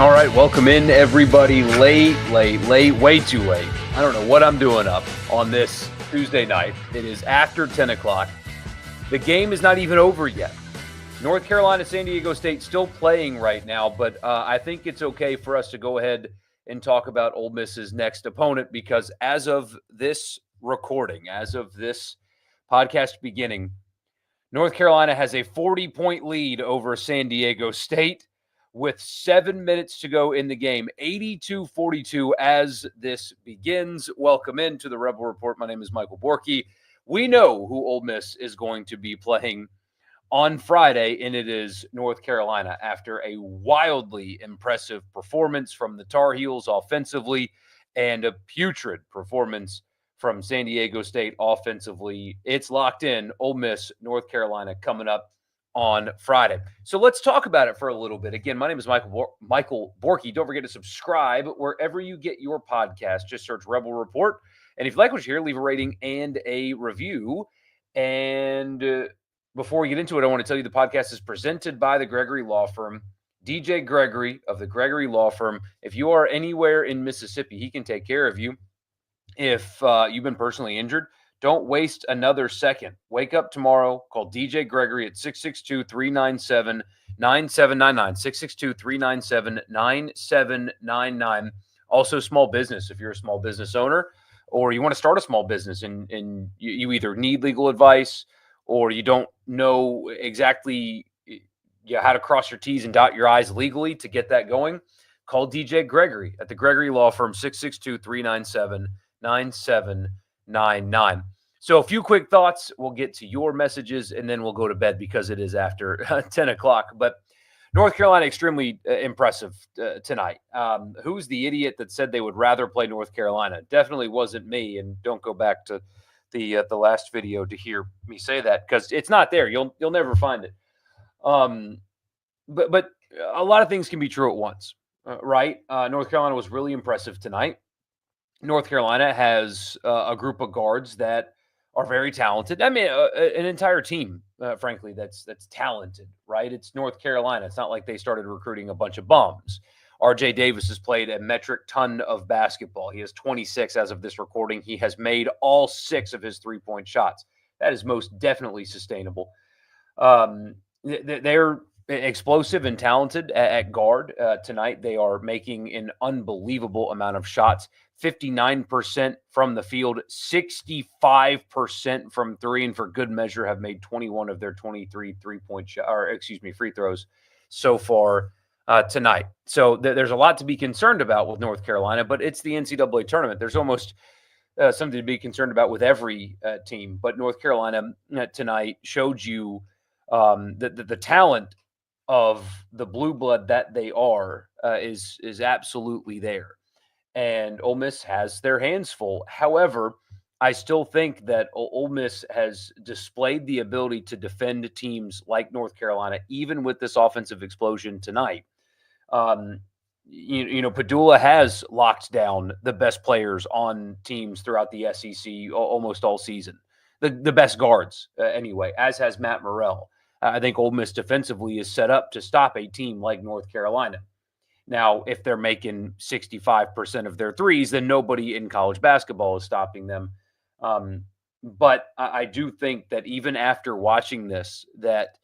All right, welcome in, everybody. Late, way too late. I don't know what I'm doing up on this Tuesday night. It is after 10 o'clock. The game is not even over yet. North Carolina, San Diego State still playing right now, but I think it's okay for us to go ahead and talk about Ole Miss's next opponent because as of this recording, as of this podcast beginning, North Carolina has a 40-point lead over San Diego State with 7 minutes to go in the game, 82-42 as this begins. Welcome into the Rebel Report. My name is Michael Borky. We know who Ole Miss is going to be playing on Friday, and it is North Carolina after a wildly impressive performance from the Tar Heels offensively and a putrid performance from San Diego State offensively. It's locked in. Ole Miss, North Carolina coming up on Friday. So let's talk about it for a little bit. Again, my name is Michael Borky. Don't forget to subscribe wherever you get your podcast. Just search Rebel Report. And if you like what you hear, leave a rating and a review. And before we get into it, I want to tell you the podcast is presented by the Gregory Law Firm. DJ Gregory of the Gregory Law Firm. If you are anywhere in Mississippi, he can take care of you. If you've been personally injured, don't waste another second. Wake up tomorrow. Call DJ Gregory at 662-397-9799. 662-397-9799. Also, small business. If you're a small business owner or you want to start a small business and you either need legal advice or you don't know exactly how to cross your T's and dot your I's legally to get that going, call DJ Gregory at the Gregory Law Firm, 662-397-9799. So a few quick thoughts. We'll get to your messages, and then we'll go to bed because it is after 10 o'clock. But North Carolina, extremely impressive tonight. Who's the idiot that said they would rather play North Carolina? Definitely wasn't me, and don't go back to the last video to hear me say that because it's not there. You'll never find it. But a lot of things can be true at once, right? North Carolina was really impressive tonight. North Carolina has a group of guards that are very talented. I mean, an entire team, frankly, that's talented, right? It's North Carolina. It's not like they started recruiting a bunch of bums. RJ Davis has played a metric ton of basketball. He has 26 as of this recording. He has made all 6 of his three-point shots. That is most definitely sustainable. They're explosive and talented at guard tonight. They are making an unbelievable amount of shots. 59% from the field, 65% from three, and for good measure have made 21 of their 23 free throws so far tonight. So there's a lot to be concerned about with North Carolina, but it's the NCAA tournament. There's almost something to be concerned about with every team. But North Carolina tonight showed you the talent of the blue blood that they are is absolutely there. And Ole Miss has their hands full. However, I still think that Ole Miss has displayed the ability to defend teams like North Carolina, even with this offensive explosion tonight. Padula has locked down the best players on teams throughout the SEC almost all season. The best guards, anyway, as has Matt Morrell. I think Ole Miss defensively is set up to stop a team like North Carolina. Now, if they're making 65% of their threes, then nobody in college basketball is stopping them. But I do think that even after watching this, that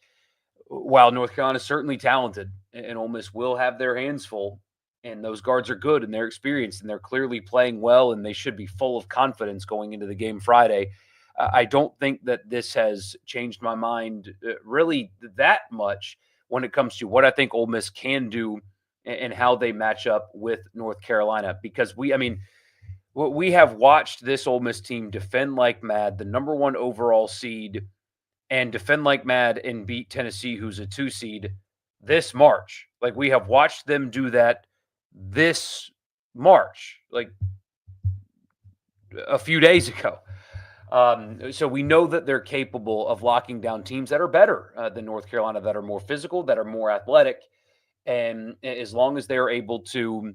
while North Carolina is certainly talented and Ole Miss will have their hands full, and those guards are good and they're experienced and they're clearly playing well and they should be full of confidence going into the game Friday, I don't think that this has changed my mind really that much when it comes to what I think Ole Miss can do and how they match up with North Carolina. Because we have watched this Ole Miss team defend like mad, the number 1 overall seed, and defend like mad and beat Tennessee, who's a 2 seed, this March. Like, we have watched them do that this March, like a few days ago. So we know that they're capable of locking down teams that are better than North Carolina, that are more physical, that are more athletic. And as long as they're able to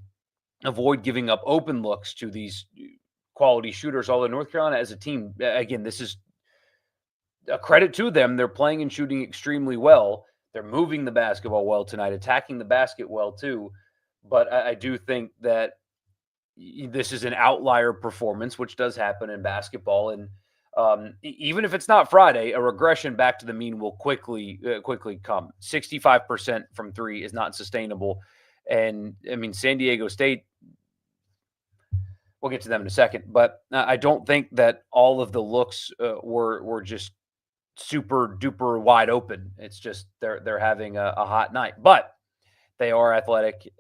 avoid giving up open looks to these quality shooters, although North Carolina as a team, again, this is a credit to them. They're playing and shooting extremely well. They're moving the basketball well tonight, attacking the basket well too. But I do think that this is an outlier performance, which does happen in basketball. And even if it's not Friday, a regression back to the mean will quickly come. 65% from three is not sustainable. And I mean, San Diego State, we'll get to them in a second, but I don't think that all of the looks were just super duper wide open. It's just they're having a hot night, but they are athletic,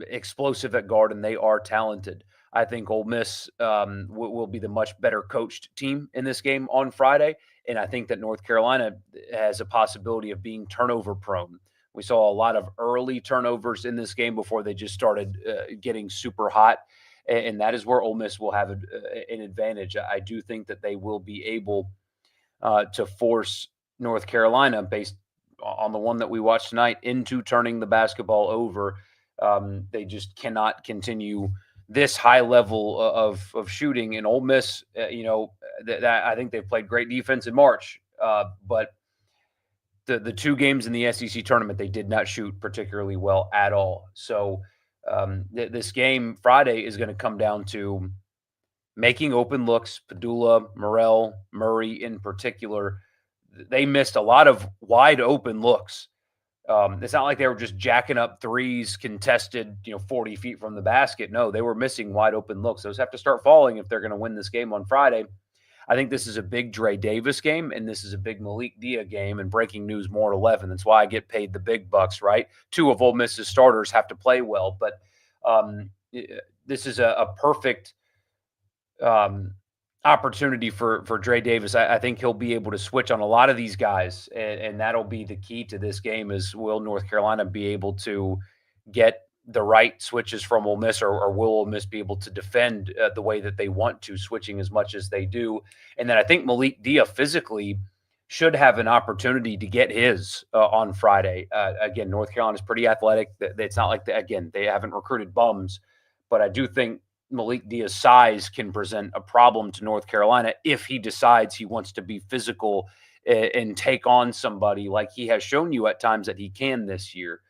explosive at guard, and they are talented. I think Ole Miss will be the much better coached team in this game on Friday, and I think that North Carolina has a possibility of being turnover prone. We saw a lot of early turnovers in this game before they just started getting super hot, and that is where Ole Miss will have an advantage. I do think that they will be able to force North Carolina based on the one that we watched tonight into turning the basketball over. They just cannot continue this high level of shooting. And Ole Miss, that I think they've played great defense in March, but the two games in the SEC tournament they did not shoot particularly well at all. So this game Friday is going to come down to making open looks. Padula, Morrell, Murray in particular, they missed a lot of wide open looks. It's not like they were just jacking up threes contested, 40 feet from the basket. No, they were missing wide open looks. Those have to start falling if they're going to win this game on Friday. I think this is a big Dre Davis game, and this is a big Malik Dia game. And breaking news, more at 11. That's why I get paid the big bucks, right? Two of Ole Miss's starters have to play well, but this is a perfect opportunity for Dre Davis. I think he'll be able to switch on a lot of these guys, and that'll be the key to this game. Is will North Carolina be able to get the right switches from Ole Miss, or will Ole Miss be able to defend the way that they want to, switching as much as they do? And then I think Malik Dia physically should have an opportunity to get his on Friday. Again, North Carolina is pretty athletic. It's not like they haven't recruited bums, but I do think Malik Dia's size can present a problem to North Carolina if he decides he wants to be physical and take on somebody like he has shown you at times that he can this year.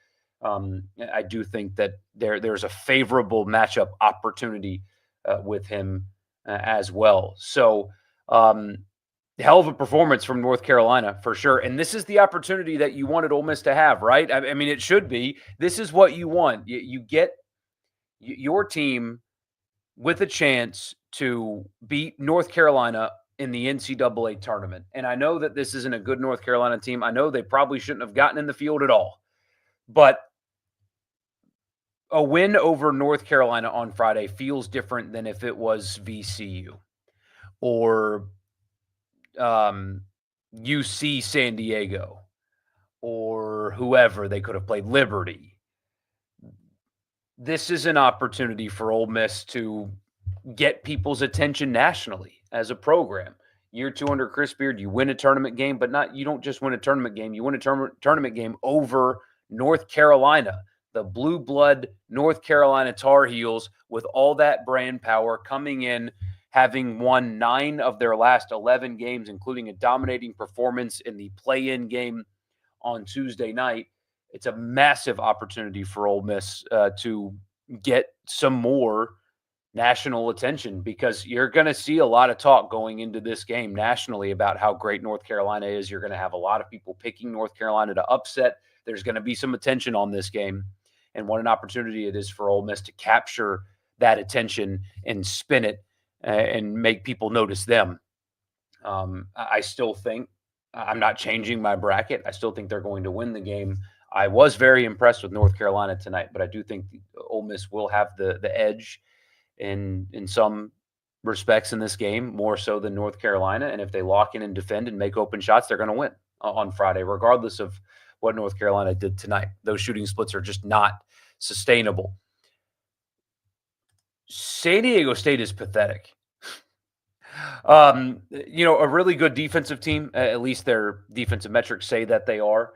I do think that there's a favorable matchup opportunity with him as well. So, hell of a performance from North Carolina for sure. And this is the opportunity that you wanted Ole Miss to have, right? I mean, it should be. This is what you want. You get your team with a chance to beat North Carolina in the NCAA tournament. And I know that this isn't a good North Carolina team. I know they probably shouldn't have gotten in the field at all. But a win over North Carolina on Friday feels different than if it was VCU or UC San Diego or whoever. They could have played Liberty. This is an opportunity for Ole Miss to get people's attention nationally as a program. Year two under Chris Beard, you win a tournament game, but you don't just win a tournament game. You win a tournament game over North Carolina, the blue blood North Carolina Tar Heels, with all that brand power coming in, having won 9 of their last 11 games, including a dominating performance in the play-in game on Tuesday night. It's a massive opportunity for Ole Miss to get some more national attention, because you're going to see a lot of talk going into this game nationally about how great North Carolina is. You're going to have a lot of people picking North Carolina to upset. There's going to be some attention on this game, and what an opportunity it is for Ole Miss to capture that attention and spin it and make people notice them. I still think I'm not changing my bracket. I still think they're going to win the game. I was very impressed with North Carolina tonight, but I do think Ole Miss will have the edge in some respects in this game, more so than North Carolina. And if they lock in and defend and make open shots, they're going to win on Friday, regardless of what North Carolina did tonight. Those shooting splits are just not sustainable. San Diego State is pathetic. A really good defensive team, at least their defensive metrics say that they are.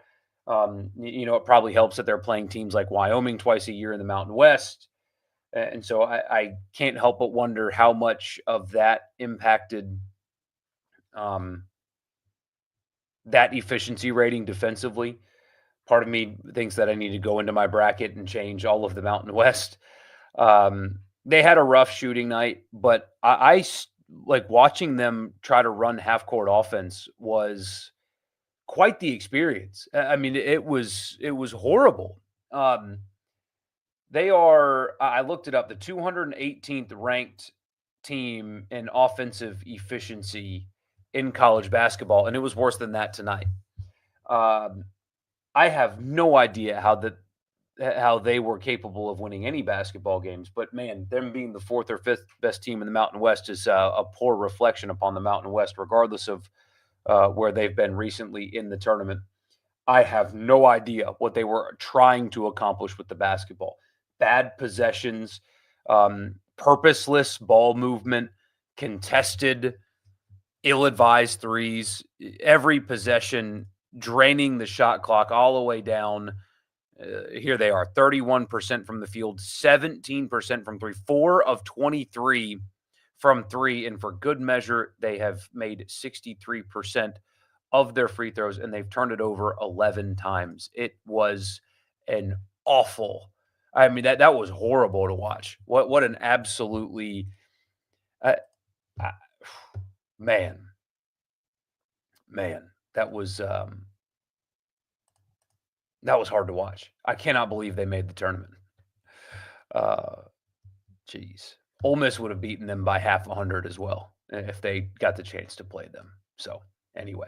It probably helps that they're playing teams like Wyoming twice a year in the Mountain West. And so I can't help but wonder how much of that impacted that efficiency rating defensively. Part of me thinks that I need to go into my bracket and change all of the Mountain West. They had a rough shooting night, but like watching them try to run half court offense was quite the experience. I mean, it was horrible. Um, they are. I looked it up. The 218th ranked team in offensive efficiency in college basketball, and it was worse than that tonight. Um, I have no idea how they were capable of winning any basketball games, but man, them being the fourth or fifth best team in the Mountain West is a poor reflection upon the Mountain West, regardless of where they've been recently in the tournament. I have no idea what they were trying to accomplish with the basketball. Bad possessions, purposeless ball movement, contested, ill advised threes, every possession draining the shot clock all the way down. Here they are 31% from the field, 17% from three, 4 of 23 from three. And for good measure, they have made 63% of their free throws and they've turned it over 11 times. It was an awful, I mean, that was horrible to watch. What an absolutely, uh, uh, man, man, that was hard to watch. I cannot believe they made the tournament. Uh, Jeez. Ole Miss would have beaten them by half 100 as well if they got the chance to play them. So, anyway,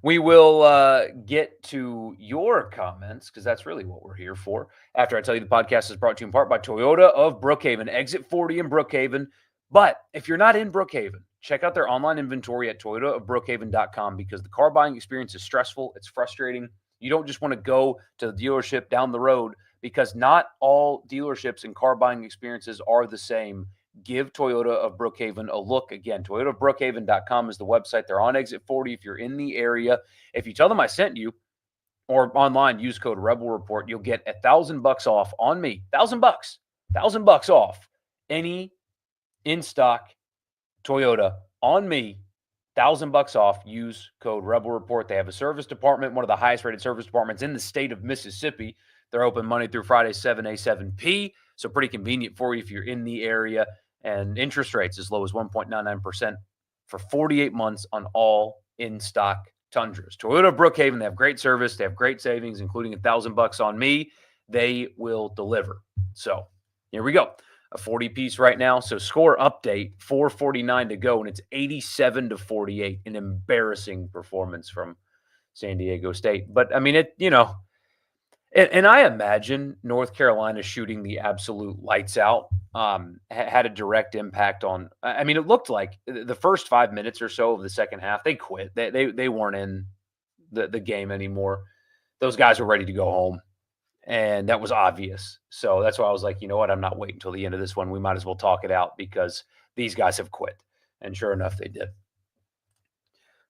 we will get to your comments because that's really what we're here for. After I tell you the podcast is brought to you in part by Toyota of Brookhaven, exit 40 in Brookhaven. But if you're not in Brookhaven, check out their online inventory at toyotaofbrookhaven.com because the car buying experience is stressful. It's frustrating. You don't just want to go to the dealership down the road because not all dealerships and car buying experiences are the same. Give Toyota of Brookhaven a look. Again, toyotaofbrookhaven.com is the website. They're on exit 40 if you're in the area. If you tell them I sent you or online, use code Rebel Report, you'll get $1,000 off on me. $1,000 off any in stock Toyota on me. $1,000 off. Use code Rebel Report. They have a service department, one of the highest rated service departments in the state of Mississippi. They're open Monday through Friday, 7A, 7P. So pretty convenient for you if you're in the area. And interest rates as low as 1.99% for 48 months on all in-stock Tundras. Toyota Brookhaven, they have great service. They have great savings, including $1,000 on me. They will deliver. So here we go. A 40 piece right now. So score update, 4:49 to go, and it's 87-48. An embarrassing performance from San Diego State. But I mean, and I imagine North Carolina shooting the absolute lights out had a direct impact on. I mean, it looked like the first 5 minutes or so of the second half, they quit. They weren't in the game anymore. Those guys were ready to go home. And that was obvious. So that's why I was like, you know what? I'm not waiting until the end of this one. We might as well talk it out because these guys have quit. And sure enough, they did.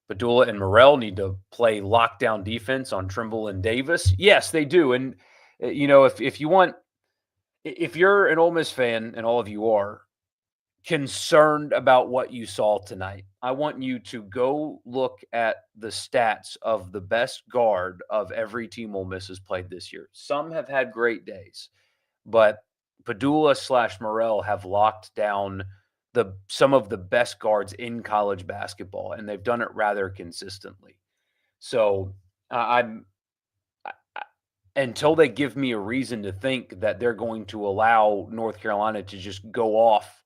Padula and Morrell need to play lockdown defense on Trimble and Davis. Yes, they do. And, if you're an Ole Miss fan, and all of you are, concerned about what you saw tonight, I want you to go look at the stats of the best guard of every team Ole Miss has played this year. Some have had great days, but Padula/Morrell have locked down some of the best guards in college basketball, and they've done it rather consistently. So until they give me a reason to think that they're going to allow North Carolina to just go off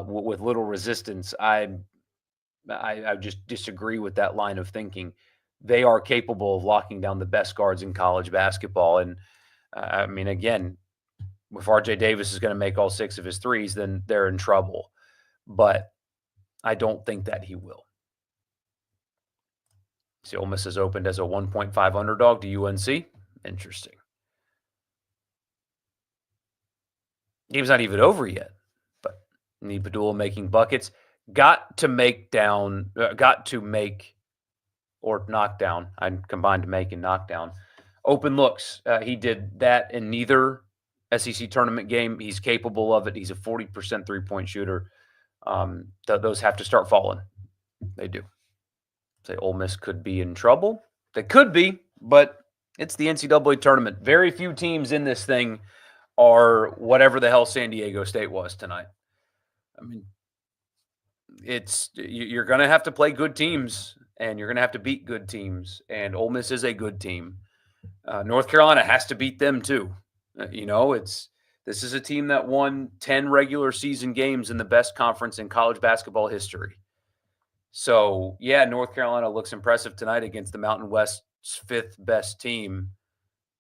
with little resistance, I just disagree with that line of thinking. They are capable of locking down the best guards in college basketball. And I mean, again, if RJ Davis is going to make all 6 of his threes, then they're in trouble. But I don't think that he will. See, Ole Miss has opened as a 1.5 underdog to UNC. Interesting. Game's not even over yet. Need Padula making buckets. Got to make or knock down. I combined make and knock down. Open looks. He did that in neither SEC tournament game. He's capable of it. He's a 40% three-point shooter. Those have to start falling. They do. Say Ole Miss could be in trouble. They could be, but It's the NCAA tournament. Very few teams in this thing are whatever the hell San Diego State was tonight. I mean, you're going to have to play good teams, and you're going to have to beat good teams. And Ole Miss is a good team. North Carolina has to beat them too. This is a team that won 10 regular season games in the best conference in college basketball history. So, yeah, North Carolina looks impressive tonight against the Mountain West's fifth best team,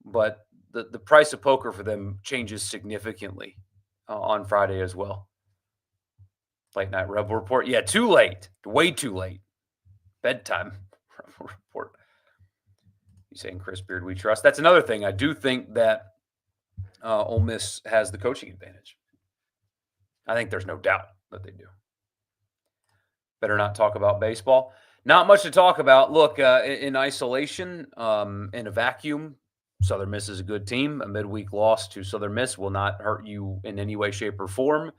but the price of poker for them changes significantly on Friday as well. Late night Rebel Report. Yeah, too late. Way too late. Bedtime Rebel Report. You saying Chris Beard we trust? That's another thing. I do think that Ole Miss has the coaching advantage. I think there's no doubt that they do. Better not talk about baseball. Not much to talk about. Look, in isolation, in a vacuum, Southern Miss is a good team. A midweek loss to Southern Miss will not hurt you in any way, shape, or form.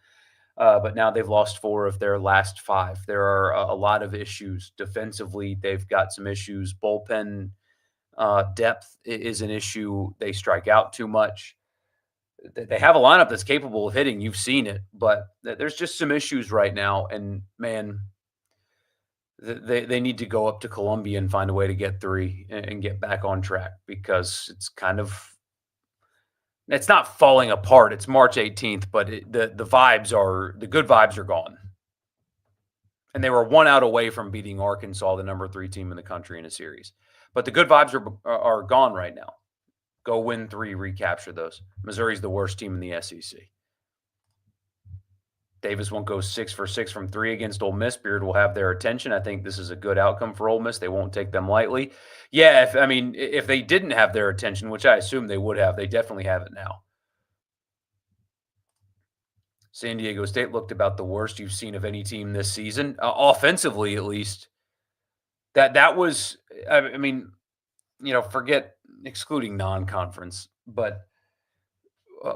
But now they've lost 4 of their last 5. There are a lot of issues defensively. They've got some issues. Bullpen depth is an issue. They strike out too much. They have a lineup that's capable of hitting. You've seen it, but there's just some issues right now. And man, they need to go up to Columbia and find a way to get 3 and get back on track, because it's not falling apart. It's March 18th, but the good vibes are gone. And they were 1 out away from beating Arkansas, the number 3 team in the country, in a series. But the good vibes are gone right now. Go win 3, recapture those. Missouri's the worst team in the SEC. Davis won't go 6 for 6 from 3 against Ole Miss. Beard will have their attention. I think this is a good outcome for Ole Miss. They won't take them lightly. Yeah, if they didn't have their attention, which I assume they would have, they definitely have it now. San Diego State looked about the worst you've seen of any team this season, offensively at least. That was, forget excluding non-conference, but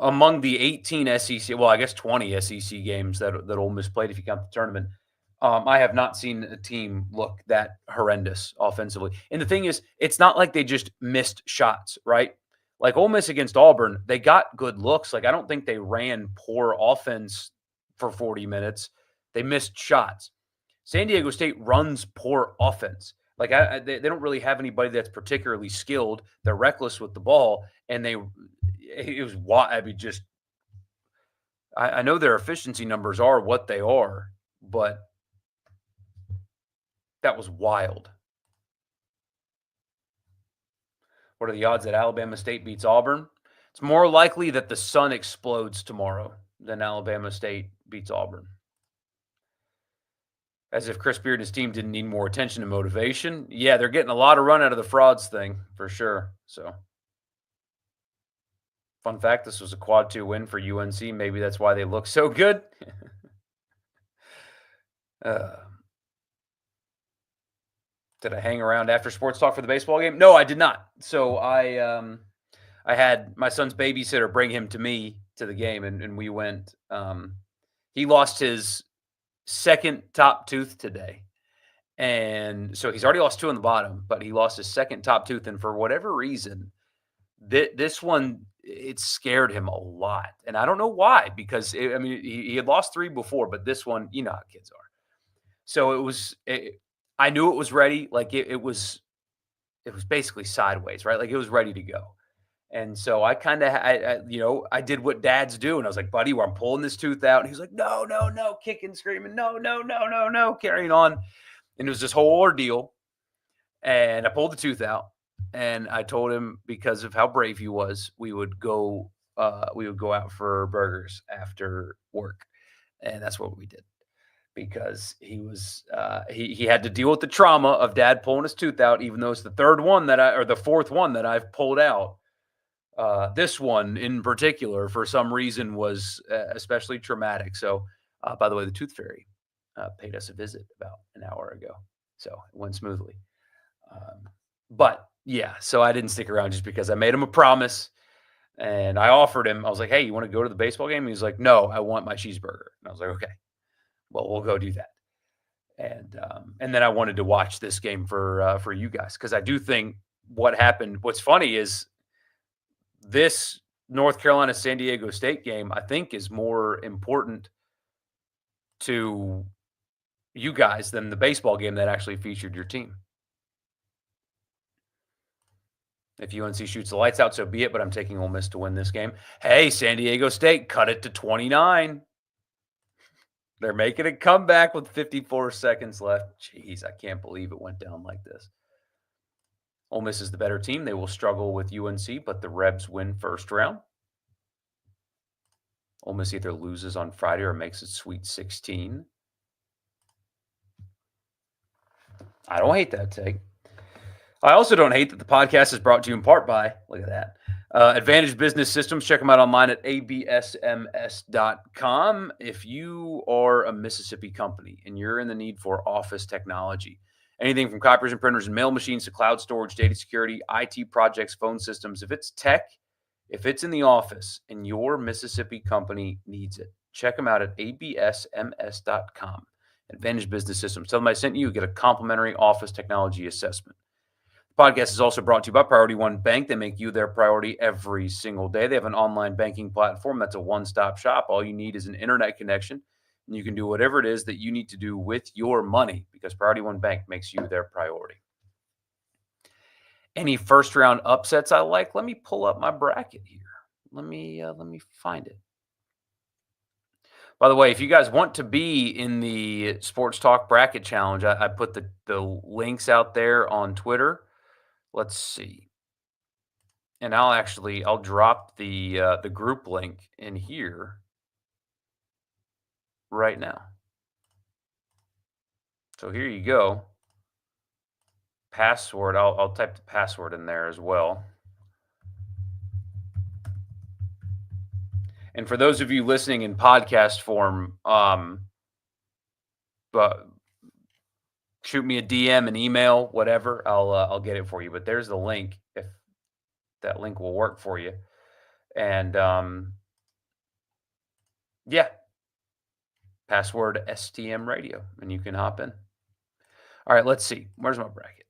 among the 18 SEC, well, I guess 20 SEC games that Ole Miss played, if you count the tournament, I have not seen a team look that horrendous offensively. And the thing is, it's not like they just missed shots, right? Like Ole Miss against Auburn, they got good looks. Like, I don't think they ran poor offense for 40 minutes. They missed shots. San Diego State runs poor offense. Like, they don't really have anybody that's particularly skilled. They're reckless with the ball, and I know their efficiency numbers are what they are, but that was wild. What are the odds that Alabama State beats Auburn? It's more likely that the sun explodes tomorrow than Alabama State beats Auburn. As if Chris Beard and his team didn't need more attention and motivation. Yeah, they're getting a lot of run out of the frauds thing, for sure. So, fun fact, this was a quad 2 win for UNC. Maybe that's why they look so good. Did I hang around after sports talk for the baseball game? No, I did not. So I had my son's babysitter bring him to me to the game, and we went. He lost his second top tooth today. And so he's already lost 2 on the bottom, but he lost his second top tooth. And for whatever reason, this one, it scared him a lot. And I don't know why, because he had lost 3 before, but this one, you know how kids are. So I knew it was ready. Like it was basically sideways, right? Like it was ready to go. And so I kind of, I did what dads do. And I was like, buddy, I'm pulling this tooth out. And he's like, no, kicking, screaming, no, carrying on. And it was this whole ordeal. And I pulled the tooth out. And I told him, because of how brave he was, we would go out for burgers after work. And that's what we did. Because he was, he had to deal with the trauma of dad pulling his tooth out, even though it's the fourth one that I've pulled out. This one in particular, for some reason, was especially traumatic. So, by the way, the Tooth Fairy paid us a visit about an hour ago. So it went smoothly. But yeah, so I didn't stick around just because I made him a promise. And I offered him, I was like, hey, you want to go to the baseball game? He was like, no, I want my cheeseburger. And I was like, okay, well, we'll go do that. And then I wanted to watch this game for you guys, because I do think what happened. What's funny is this North Carolina San Diego State game, I think, is more important to you guys than the baseball game that actually featured your team. If UNC shoots the lights out, so be it, but I'm taking Ole Miss to win this game. Hey, San Diego State, cut it to 29. They're making a comeback with 54 seconds left. Jeez, I can't believe it went down like this. Ole Miss is the better team. They will struggle with UNC, but the Rebs win first round. Ole Miss either loses on Friday or makes it Sweet 16. I don't hate that take. I also don't hate that the podcast is brought to you in part by, look at that, Advantage Business Systems. Check them out online at absms.com. If you are a Mississippi company and you're in the need for office technology, anything from copiers and printers and mail machines to cloud storage, data security, IT projects, phone systems, if it's tech, if it's in the office and your Mississippi company needs it, check them out at absms.com. Advantage Business Systems. Tell them I sent you, get a complimentary office technology assessment. The podcast is also brought to you by Priority One Bank. They make you their priority every single day. They have an online banking platform that's a one-stop shop. All you need is an internet connection, and you can do whatever it is that you need to do with your money because Priority One Bank makes you their priority. Any first-round upsets I like? Let me pull up my bracket here. Let me find it. By the way, if you guys want to be in the Sports Talk Bracket Challenge, I put the links out there on Twitter. Let's see. And I'll drop the group link in here right now. So here you go. Password. I'll type the password in there as well. And for those of you listening in podcast form, but shoot me a DM, an email, whatever. I'll get it for you. But there's the link if that link will work for you. And yeah, password STM radio, and you can hop in. All right, let's see. Where's my bracket?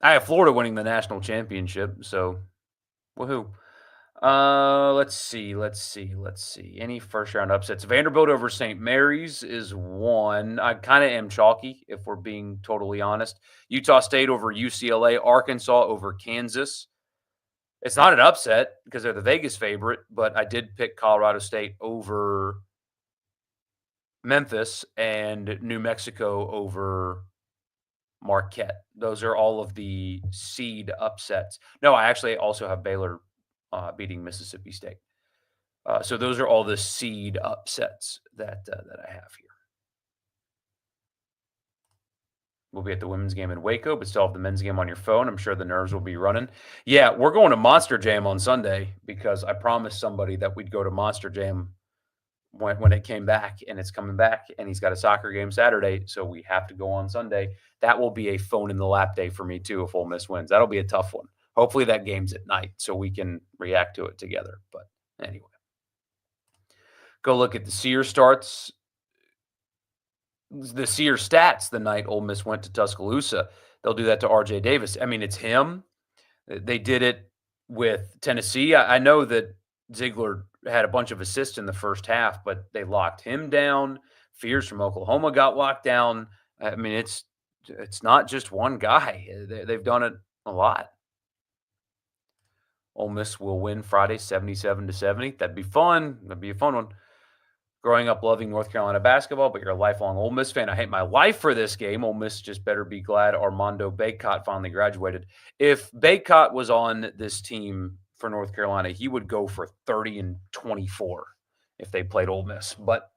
I have Florida winning the national championship, so woohoo. Let's see. Any first round upsets? Vanderbilt over St. Mary's is one. I kind of am chalky, if we're being totally honest. Utah State over UCLA, Arkansas over Kansas. It's not an upset because they're the Vegas favorite, but I did pick Colorado State over Memphis and New Mexico over Marquette. Those are all of the seed upsets. No, I actually also have Baylor beating Mississippi State. So those are all the seed upsets that I have here. We'll be at the women's game in Waco, but still have the men's game on your phone. I'm sure the nerves will be running. Yeah, we're going to Monster Jam on Sunday because I promised somebody that we'd go to Monster Jam when it came back, and it's coming back, and he's got a soccer game Saturday, so we have to go on Sunday. That will be a phone in the lap day for me too if Ole Miss wins. That'll be a tough one. Hopefully that game's at night so we can react to it together. But anyway, go look at the Sears starts. The Sears stats the night Ole Miss went to Tuscaloosa. They'll do that to R.J. Davis. I mean, it's him. They did it with Tennessee. I know that Ziegler had a bunch of assists in the first half, but they locked him down. Fears from Oklahoma got locked down. I mean, it's not just one guy. They've done it a lot. Ole Miss will win Friday 77-70. That'd be fun. That'd be a fun one. Growing up loving North Carolina basketball, but you're a lifelong Ole Miss fan. I hate my life for this game. Ole Miss just better be glad Armando Bacot finally graduated. If Bacot was on this team for North Carolina, he would go for 30 and 24 if they played Ole Miss. But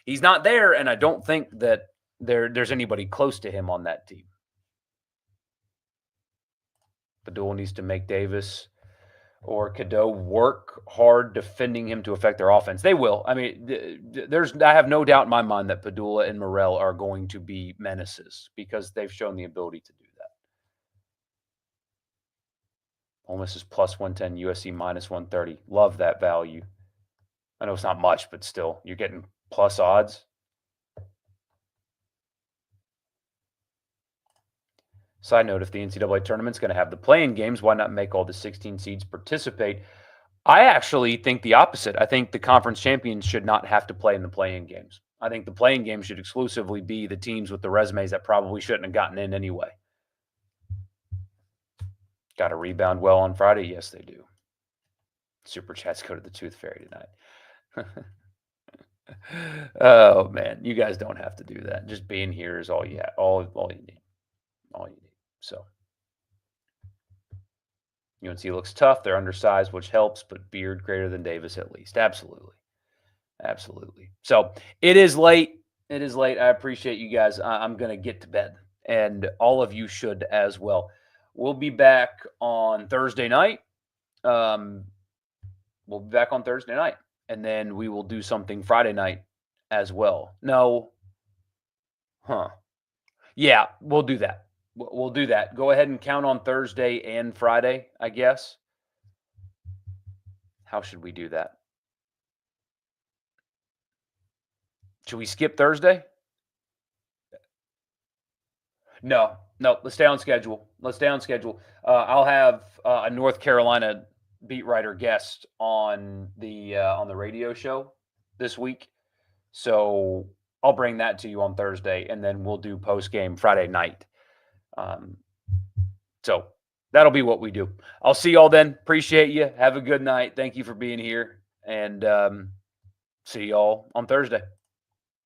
he's not there, and I don't think that there's anybody close to him on that team. Padula needs to make Davis or Cadeau work hard defending him to affect their offense. They will. I mean, I have no doubt in my mind that Padula and Morrell are going to be menaces because they've shown the ability to do that. Ole Miss is plus 110, USC minus 130. Love that value. I know it's not much, but still, you're getting plus odds. Side note, if the NCAA tournament's going to have the play-in games, why not make all the 16 seeds participate? I actually think the opposite. I think the conference champions should not have to play in the play-in games. I think the play-in games should exclusively be the teams with the resumes that probably shouldn't have gotten in anyway. Got to rebound well on Friday? Yes, they do. Super chats go to the Tooth Fairy tonight. Oh man, you guys don't have to do that. Just being here is all you have, all you need. All you need. So UNC looks tough. They're undersized, which helps, but Beard greater than Davis at least. Absolutely. Absolutely. So it is late. It is late. I appreciate you guys. I'm going to get to bed, and all of you should as well. We'll be back on Thursday night. We'll be back on Thursday night, and then we will do something Friday night as well. No. Huh. Yeah, we'll do that. We'll do that. Go ahead and count on Thursday and Friday, I guess. How should we do that? Should we skip Thursday? No. Let's stay on schedule. I'll have a North Carolina beat writer guest on the radio show this week, so I'll bring that to you on Thursday, and then we'll do post game Friday night. So that'll be what we do. I'll see y'all then. Appreciate you. Have a good night. Thank you for being here, and see y'all on Thursday.